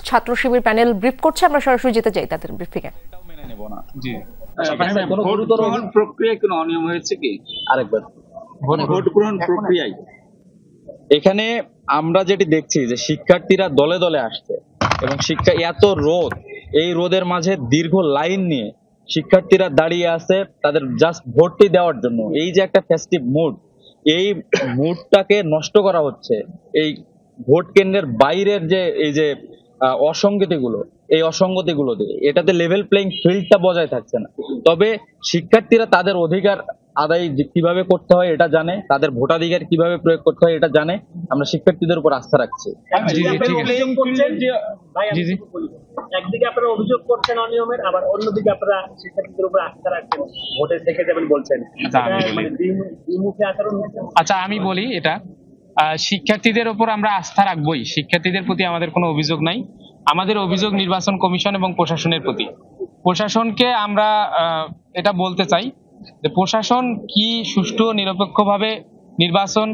ছাত্র শিবির panel brief করছে, আমরা সরাসরি যেতে চাই তাদের ব্রিফিং এ। ভোট গ্রহণ প্রক্রিয়ায় কোনো অনিয়ম হয়েছে কি? আরেকবার ভোট গ্রহণ প্রক্রিয়ায় এখানে আমরা যেটি দেখছি যে শিক্ষার্থীরা দলে দলে আসছে এবং এত রোদ, এই রোদের মাঝে দীর্ঘ লাইন নিয়ে শিক্ষার্থীরা দাঁড়িয়ে আছে তাদের জাস্ট ভোটটি দেওয়ার জন্য। এই যে একটা ফেস্টিভ মুড, এই মুডটাকে নষ্ট করা হচ্ছে এই ভোট কেন্দ্রের বাইরের যে এই যে অসঙ্গতিগুলো দিয়ে এটাতে লেভেল প্লেইং ফিল্ডটা বজায় থাকছে না। তবে শিক্ষার্থীরা তাদের অধিকার আদায় কিভাবে করতে হয় এটা জানে, তাদের ভোটাধিকার কিভাবে প্রয়োগ করতে হয় এটা জানে। আমরা শিক্ষার্থীদের উপর আস্থা রাখছি। একদিকে আপনারা অভিযোগ করছেন অনিয়মের, আবার অন্যদিকে আপনারা শিক্ষার্থীদের উপর আস্থা রাখছেন, ভোটে থেকে যাবেন বলছেন। আচ্ছা আমি বলি, এটা শিক্ষার্থীদের উপর আমরা আস্থা রাখবোই, শিক্ষার্থীদের প্রতি আমাদের কোনো অভিযোগ নাই। আমাদের অভিযোগ নির্বাচন কমিশন এবং প্রশাসনের প্রতি। প্রশাসনকে আমরা এটা বলতে চাই যে প্রশাসন কি সুষ্ঠু ও নিরপেক্ষভাবে নির্বাচন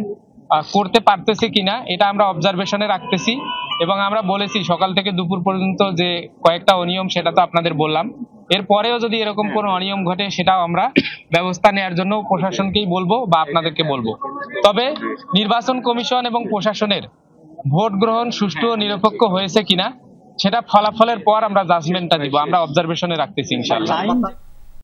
করতে পারতেছে কিনা এটা আমরা অবজারভেশনে রাখতেছি। এবং আমরা বলেছি সকাল থেকে দুপুর পর্যন্ত যে কয়েকটা অনিয়ম, সেটা তো আপনাদের বললাম। এরপরেও যদি এরকম কোনো অনিয়ম ঘটে সেটাও আমরা ব্যবস্থা নেওয়ার জন্য প্রশাসনকেই বলবো বা আপনাদেরকে বলবো। তবে নির্বাচন কমিশন এবং প্রশাসনের ভোট গ্রহণ সুষ্ঠু ও নিরপেক্ষ হয়েছে কিনা সেটা ফলাফলের পর আমরা জাজমেন্টটা দিব, আমরা অবজারভেশনে রাখতেছি ইনশাআল্লাহ।